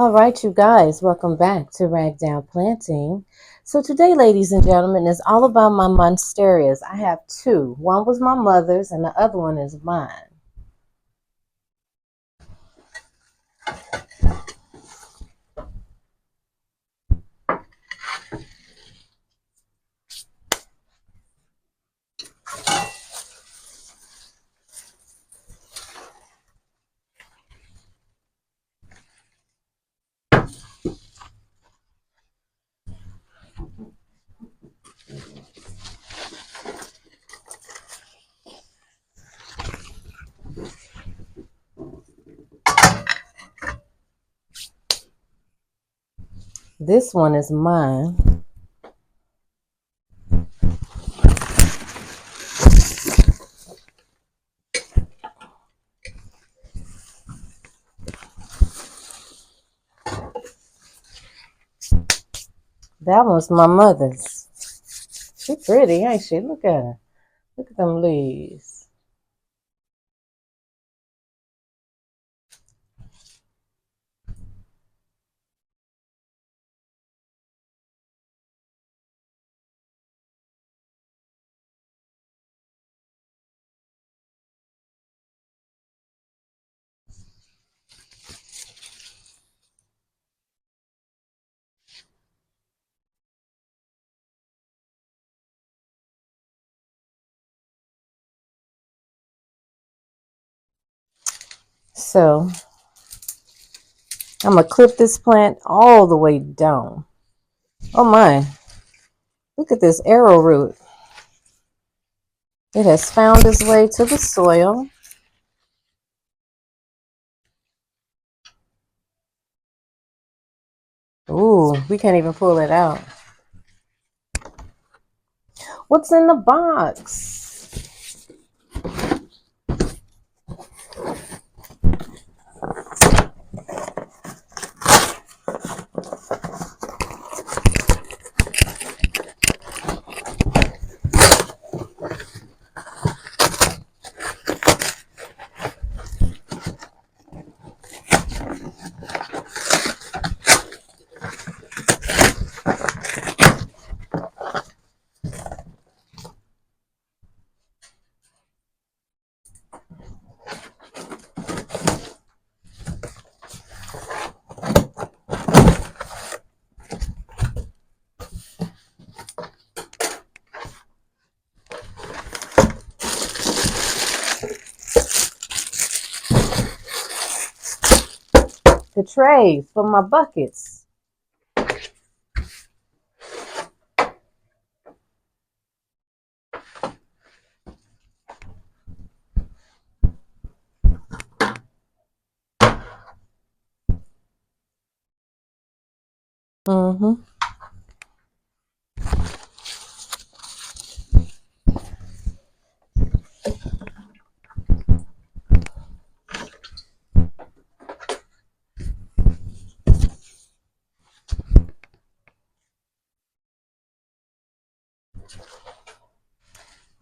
All right, you guys, welcome back to Ragdoll Planting. So today, ladies and gentlemen, is all about my monsteras. I have two. One was my mother's and the other one is mine. This one is mine. That one's my mother's. She pretty, ain't she? Look at her. Look at them leaves. So I'm going to clip this plant all the way down. Oh my. Look at this arrowroot. It has found its way to the soil. Ooh, we can't even pull it out. What's in the box? The trays for my buckets. Mm-hmm.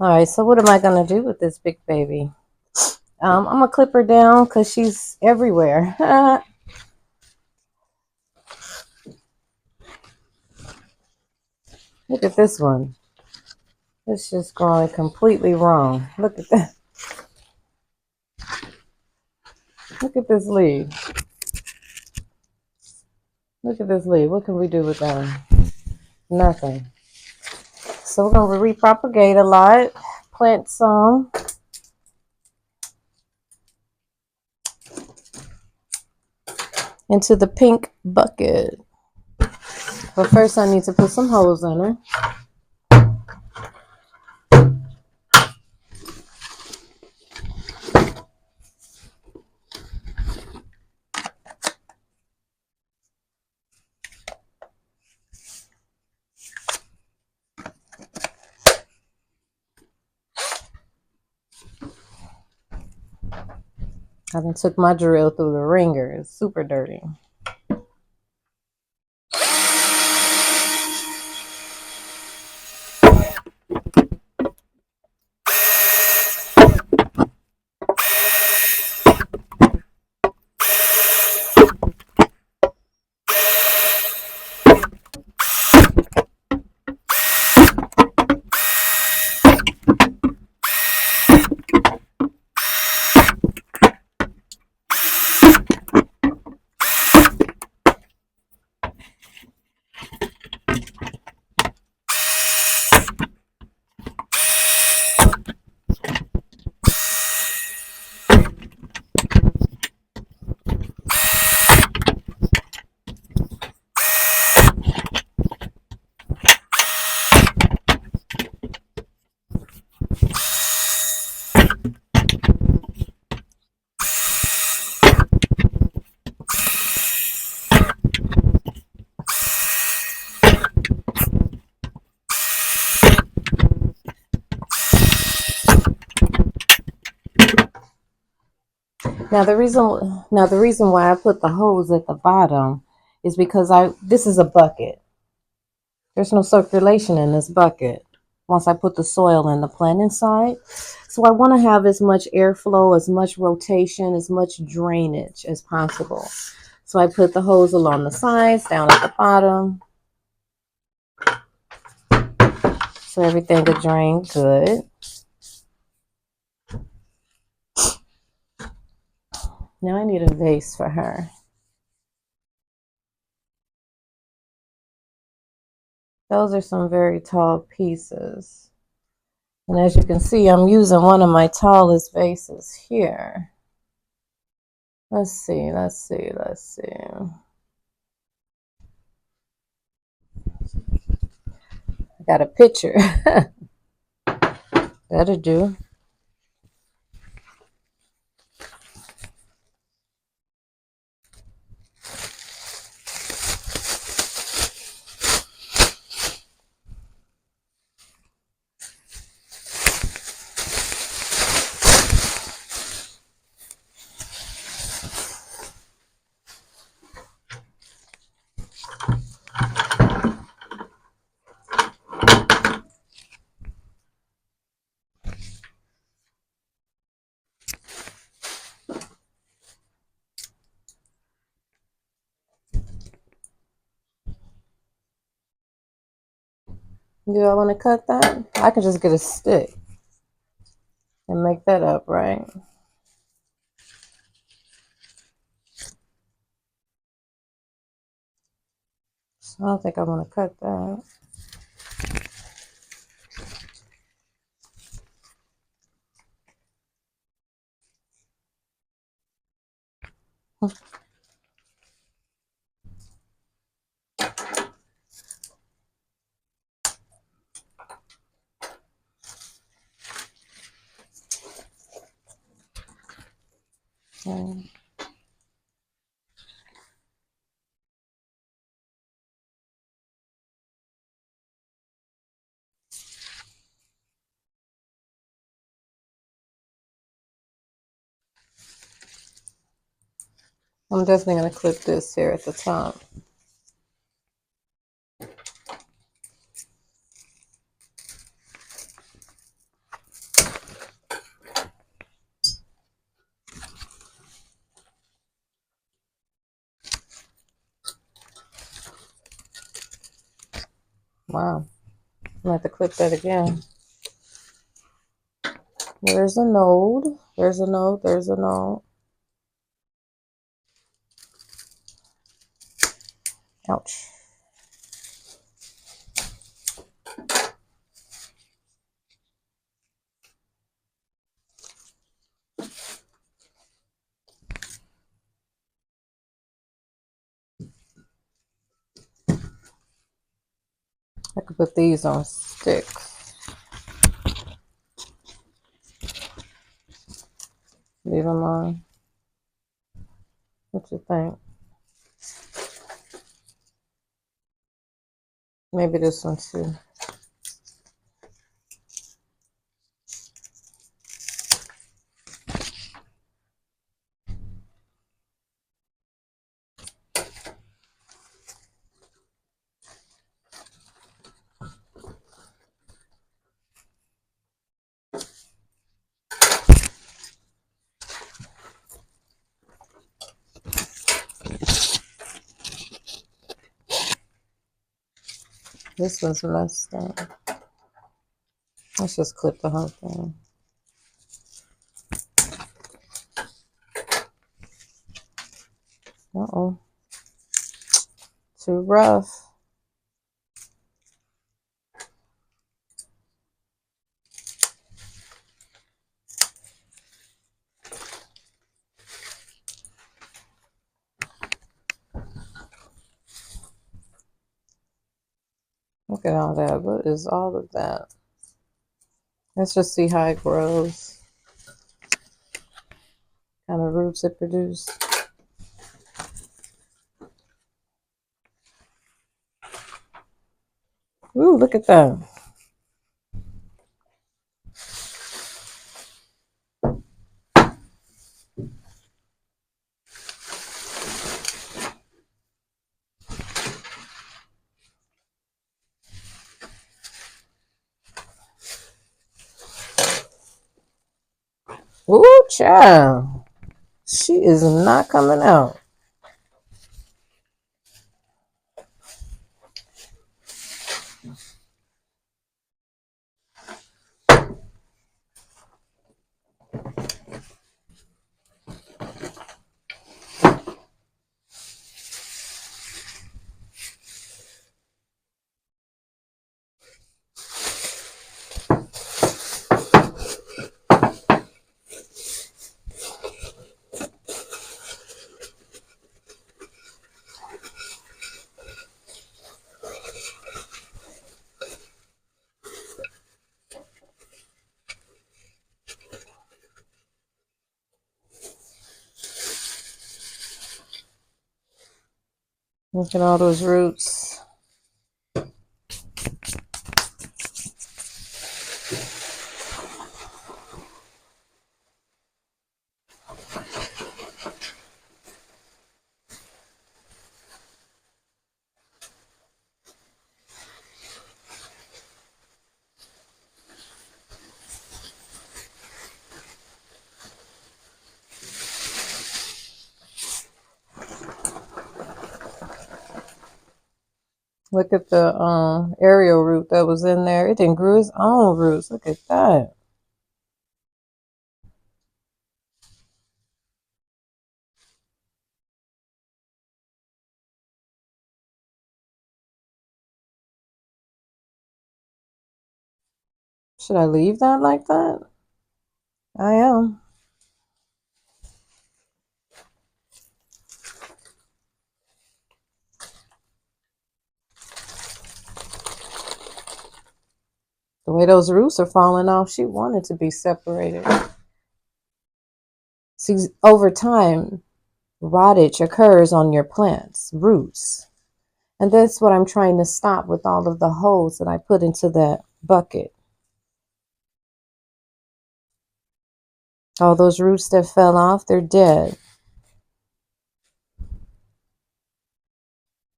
All right, so what am I going to do with this big baby? I'm going to clip her down because she's everywhere. Look at this one. It's just growing completely wrong. Look at that. Look at this leaf. Look at this leaf. What can we do with that one? Nothing. So we're going to repropagate a lot. Plant some. Into the pink bucket. But first I need to put some holes in her. I done took my drill through the ringer. It's super dirty. Now the reason why I put the hose at the bottom is because this is a bucket. There's no circulation in this bucket once I put the soil and the plant inside. So I want to have as much airflow, as much rotation, as much drainage as possible. So I put the hose along the sides, down at the bottom, so everything will drain good. Now I need a vase for her. Those are some very tall pieces. And as you can see, I'm using one of my tallest vases here. Let's see. I got a picture. That'll do. Do I want to cut that? I can just get a stick and make that up, right? So I don't think I want to cut that. Okay. I'm definitely going to clip this here at the top. Wow. I'm going to have to clip that again. There's a node. There's a node. There's a node. Ouch. I could put these on sticks. Leave them on. What you think? Maybe this one too. This one's messed up. Let's just clip the whole thing. Uh-oh. Too rough. Look at all that. What is all of that? Let's just see how it grows. What kind of roots it produces. Ooh, look at that. Ooh, child. She is not coming out. Look at all those roots. Look at the aerial root that was in there. It didn't grew its own roots. Look at that. Should I leave that like that? I am. The way those roots are falling off, she wanted to be separated. See, over time, rottage occurs on your plant's roots. And that's what I'm trying to stop with all of the holes that I put into that bucket. All those roots that fell off, they're dead.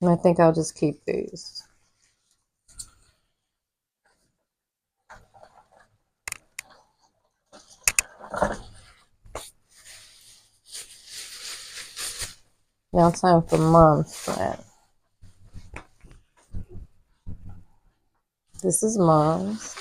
And I think I'll just keep these. Now time for Mom's plant. This is Mom's.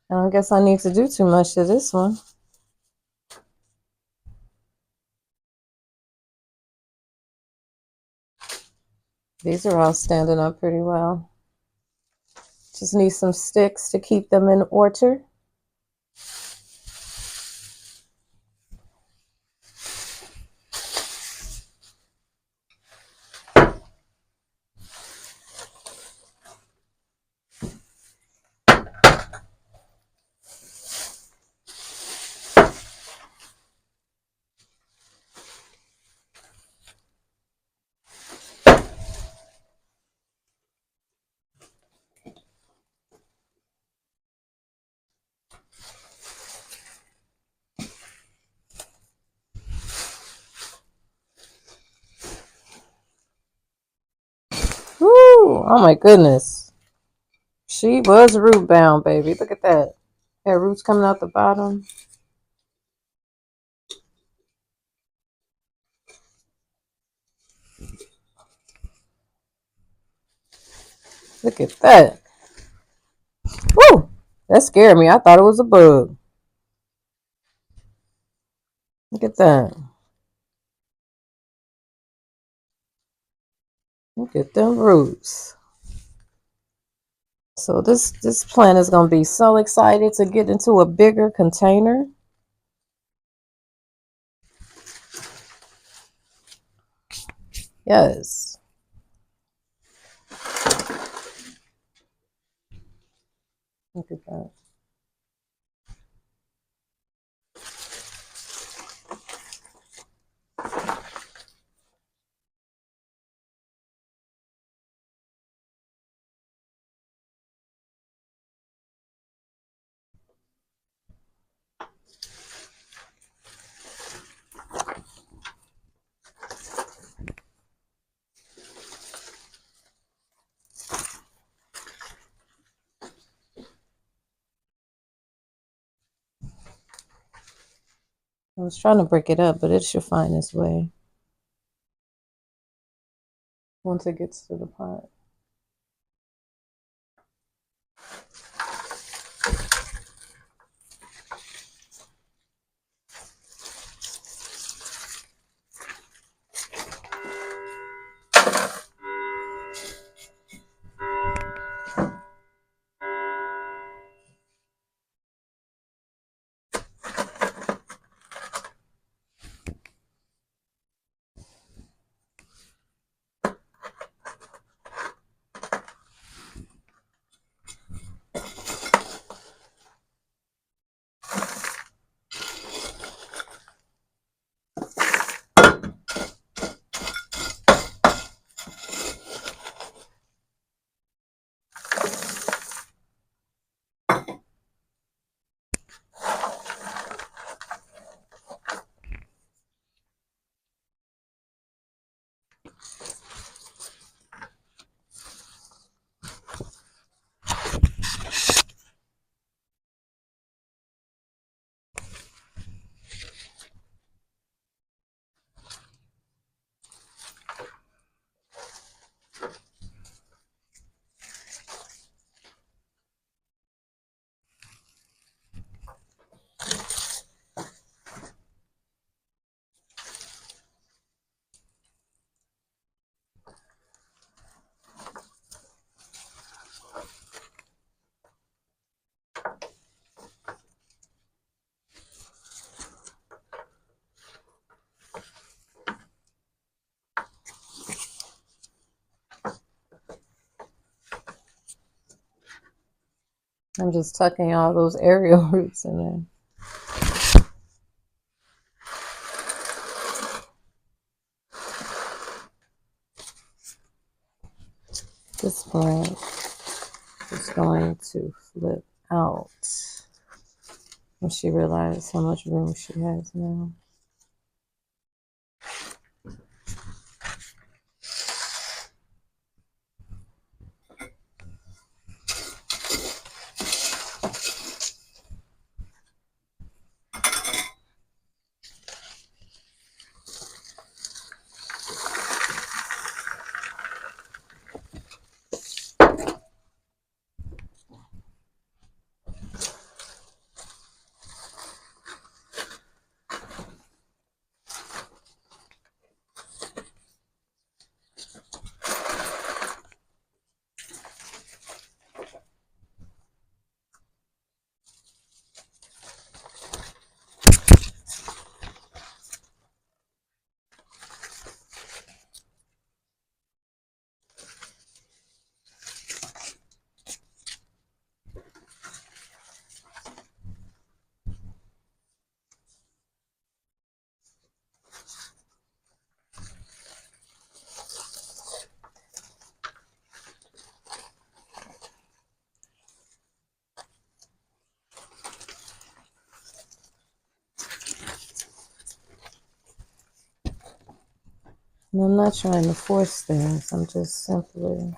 I don't guess I need to do too much to this one. These are all standing up pretty well. Just need some sticks to keep them in order. Woo! Oh my goodness. She was root bound, baby. Look at that. Had roots coming out the bottom. Look at that. Woo! That scared me. I thought it was a bug. Look at that. Look at them roots. So this plant is going to be so excited to get into a bigger container. Yes. Look at that. I was trying to break it up, but it should find its way once it gets to the pot. I'm just tucking all those aerial roots in there. This plant is going to flip out when she realizes how much room she has now. And I'm not trying to force things. I'm just simply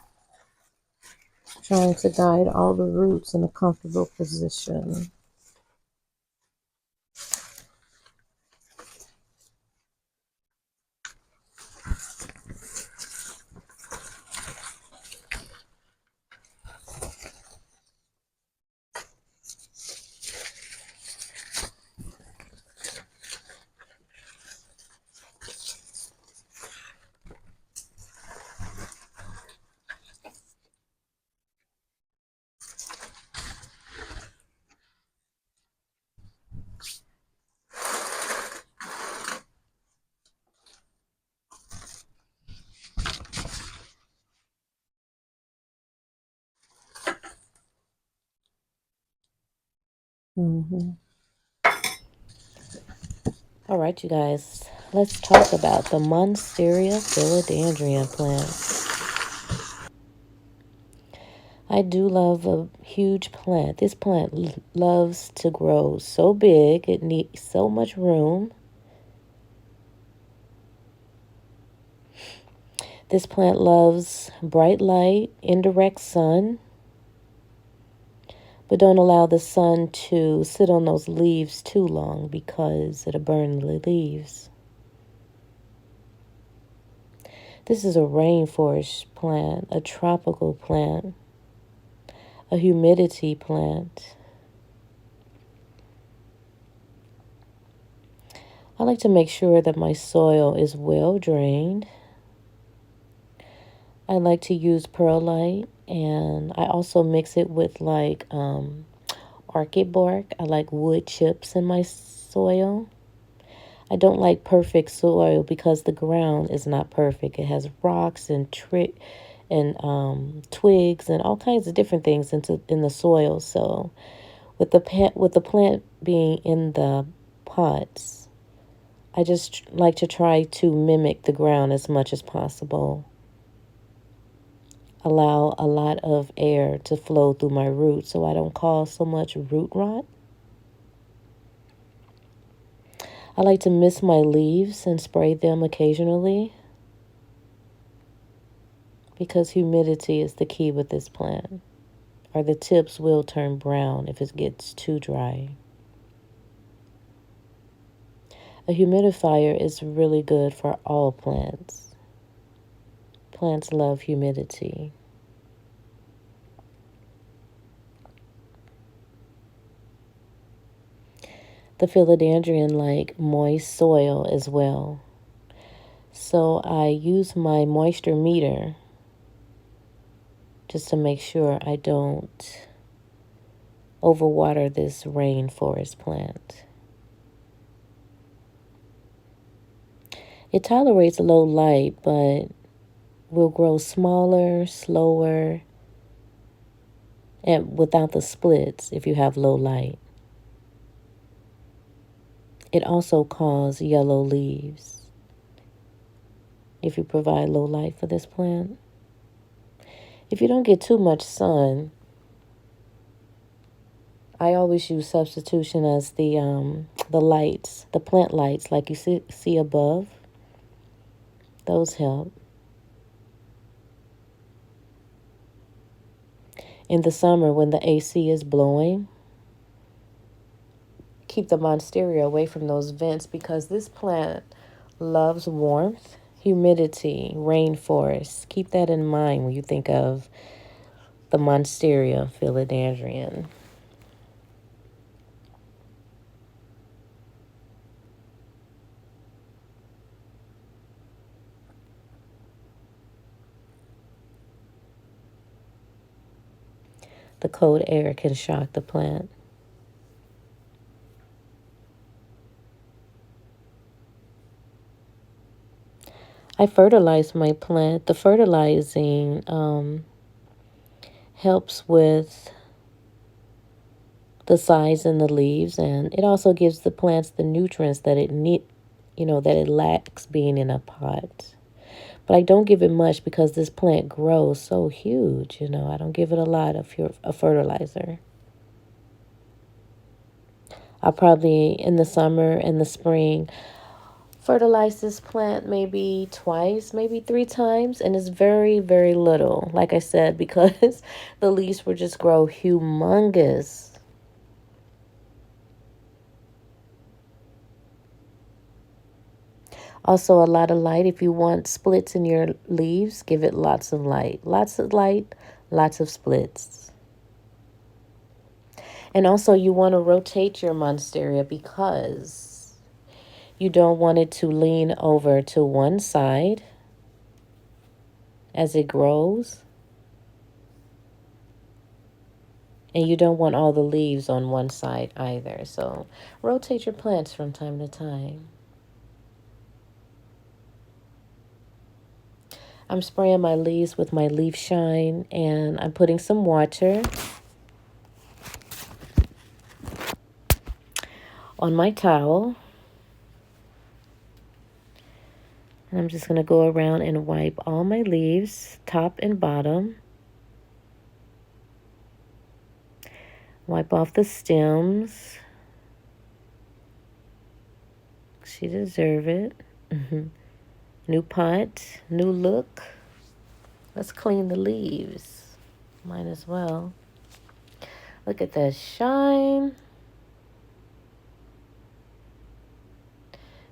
trying to guide all the roots in a comfortable position. All right, you guys, let's talk about the Monstera Philodendron plant. I do love a huge plant. This plant loves to grow so big. It needs so much room. This plant loves bright light, indirect sun, But don't allow the sun to sit on those leaves too long because it'll burn the leaves. This is a rainforest plant, a tropical plant, a humidity plant. I like to make sure that my soil is well drained. I like to use perlite, and I also mix it with like orchid bark. I like wood chips in my soil. I don't like perfect soil because the ground is not perfect. It has rocks and twigs and all kinds of different things in the soil. So with the plant being in the pots, I just like to try to mimic the ground as much as possible. Allow a lot of air to flow through my roots so I don't cause so much root rot. I like to mist my leaves and spray them occasionally because humidity is the key with this plant, or the tips will turn brown if it gets too dry. A humidifier is really good for all plants. Plants love humidity. The philodendron like moist soil as well. So I use my moisture meter just to make sure I don't overwater this rainforest plant. It tolerates low light, but will grow smaller, slower, and without the splits if you have low light. It also causes yellow leaves if you provide low light for this plant. If you don't get too much sun, I always use substitution as the lights, the plant lights like you see above. Those help. In the summer when the AC is blowing, keep the monstera away from those vents because this plant loves warmth, humidity, rainforest. Keep that in mind when you think of the Monstera Philodendron. The cold air can shock the plant. I fertilize my plant. The fertilizing helps with the size in the leaves, and it also gives the plants the nutrients that that it lacks being in a pot. But I don't give it much because this plant grows so huge, I don't give it a lot of fertilizer. I'll probably, in the summer and the spring, fertilize this plant maybe twice, maybe 3 times, and it's very, very little, like I said, because the leaves will just grow humongous. Also, a lot of light. If you want splits in your leaves, give it lots of light. Lots of light, lots of splits. And also, you want to rotate your monstera because you don't want it to lean over to one side as it grows. And you don't want all the leaves on one side either. So rotate your plants from time to time. I'm spraying my leaves with my leaf shine, and I'm putting some water on my towel. And I'm just going to go around and wipe all my leaves, top and bottom. Wipe off the stems. She deserves it. New pot, new look. Let's clean the leaves. Might as well. Look at that shine.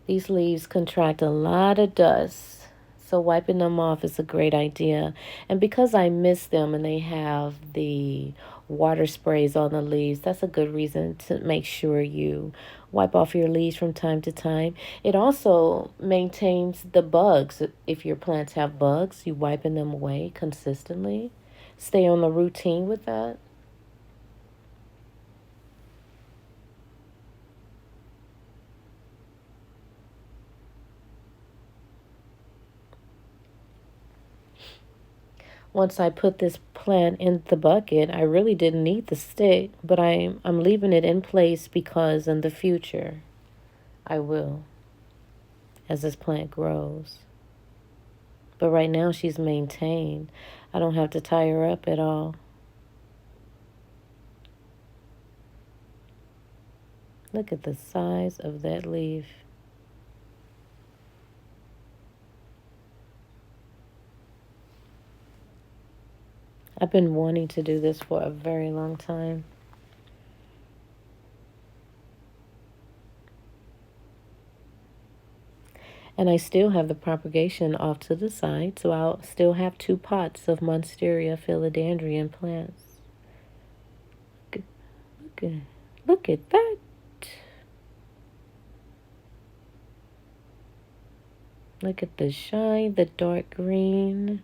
These leaves contract a lot of dust, so wiping them off is a great idea. And because I miss them and they have the water sprays on the leaves, that's a good reason to make sure you wipe off your leaves from time to time. It also maintains the bugs. If your plants have bugs, you wiping them away consistently. Stay on the routine with that. Once I put this plant in the bucket, I really didn't need the stick, but I'm leaving it in place because in the future I will as this plant grows. But right now she's maintained. I don't have to tie her up at all. Look at the size of that leaf. I've been wanting to do this for a very long time. And I still have the propagation off to the side, so I'll still have 2 pots of Monstera Philodendron plants. Look at, look at that. Look at the shine, the dark green.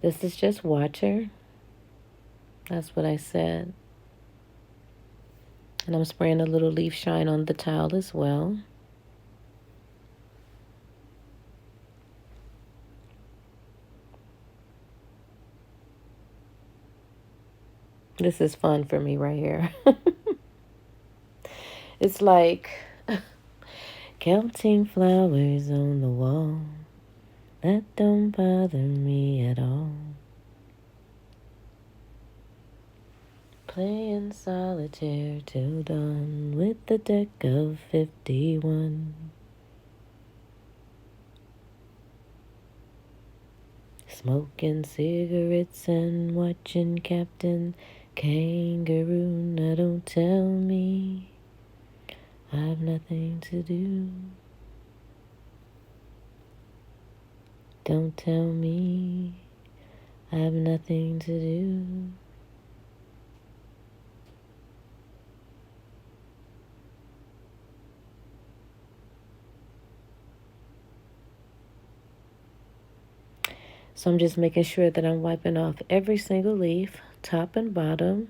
This is just water. That's what I said. And I'm spraying a little leaf shine on the towel as well. This is fun for me right here. It's like counting flowers on the wall. That don't bother me at all. Playing solitaire till dawn with the deck of 51. Smoking cigarettes and watching Captain Kangaroo. Now don't tell me I've nothing to do. Don't tell me I've nothing to do. So I'm just making sure that I'm wiping off every single leaf, top and bottom,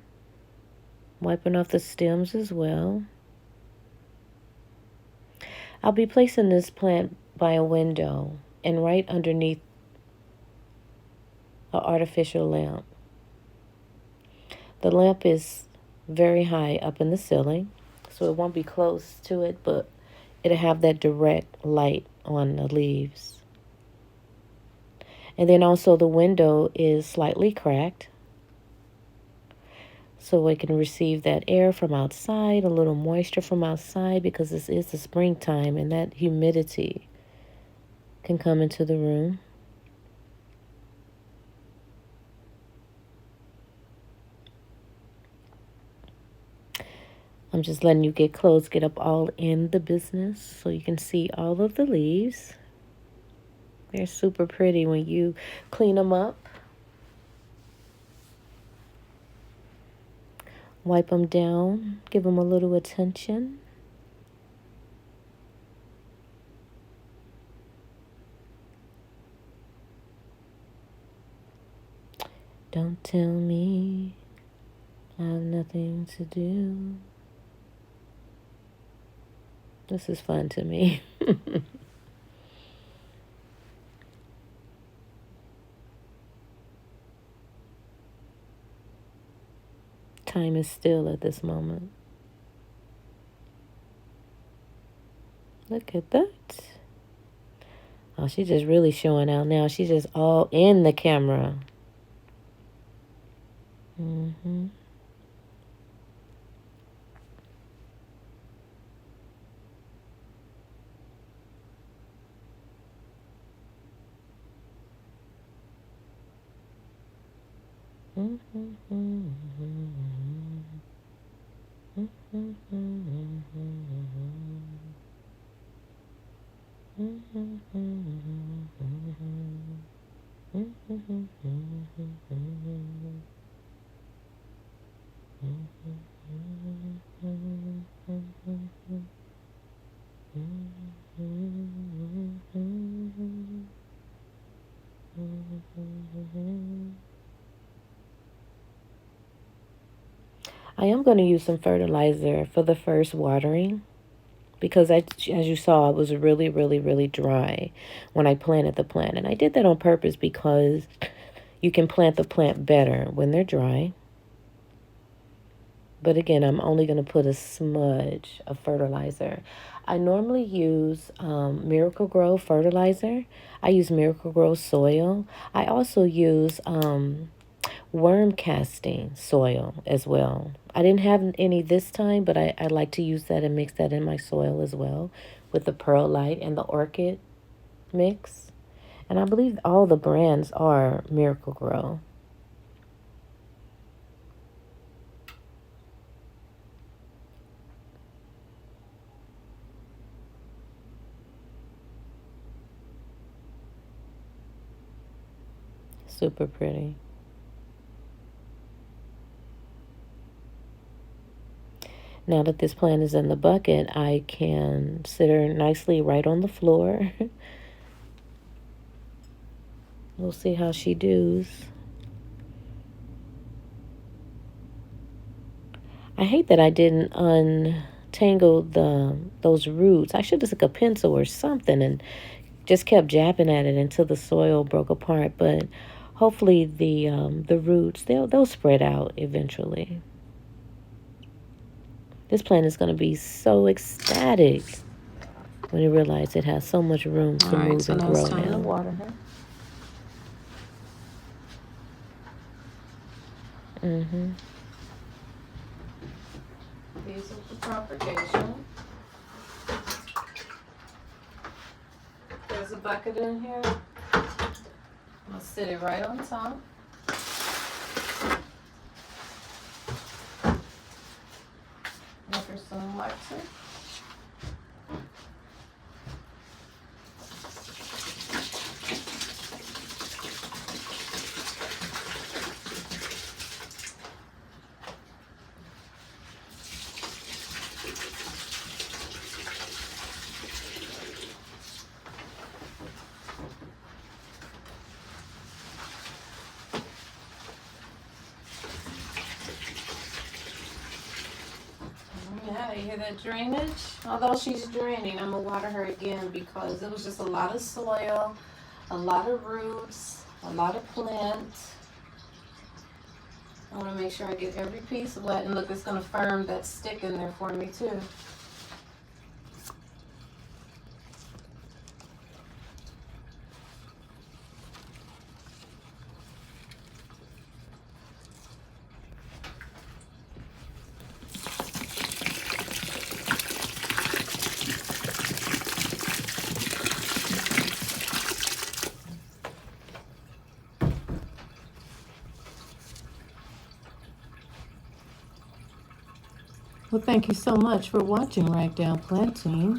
wiping off the stems as well. I'll be placing this plant by a window and right underneath an artificial lamp. The lamp is very high up in the ceiling, so it won't be close to it, but it'll have that direct light on the leaves. And then also the window is slightly cracked, so it can receive that air from outside, a little moisture from outside, because this is the springtime and that humidity can come into the room. I'm just letting you get close, get up all in the business so you can see all of the leaves. They're super pretty when you clean them up. Wipe them down, give them a little attention. Don't tell me I have nothing to do. This is fun to me. Time is still at this moment. Look at that. Oh, she's just really showing out now. She's just all in the camera. Mm-hmm. I am going to use some fertilizer for the first watering because as you saw, it was really, really, really dry when I planted the plant. And I did that on purpose because you can plant the plant better when they're dry. But again, I'm only going to put a smudge of fertilizer. I normally use Miracle Grow fertilizer. I use Miracle Grow soil. I also use worm casting soil as well. I didn't have any this time, but I like to use that and mix that in my soil as well with the perlite and the orchid mix. And I believe all the brands are Miracle Grow. Super pretty. Now that this plant is in the bucket, I can sit her nicely right on the floor. We'll see how she does. I hate that I didn't untangle those roots. I should have took a pencil or something and just kept jabbing at it until the soil broke apart. But hopefully the roots they'll spread out eventually. This plant is going to be so ecstatic when it realizes it has so much room to move and grow now. To water her. Mm-hmm. These are the propagation. There's a bucket in here. I'll sit it right on top. Make her some waxer. Yeah, you hear that drainage? Although she's draining, I'm going to water her again because it was just a lot of soil, a lot of roots, a lot of plant. I want to make sure I get every piece wet, and look, it's going to firm that stick in there for me too. Well, thank you so much for watching Ragdoll Planting.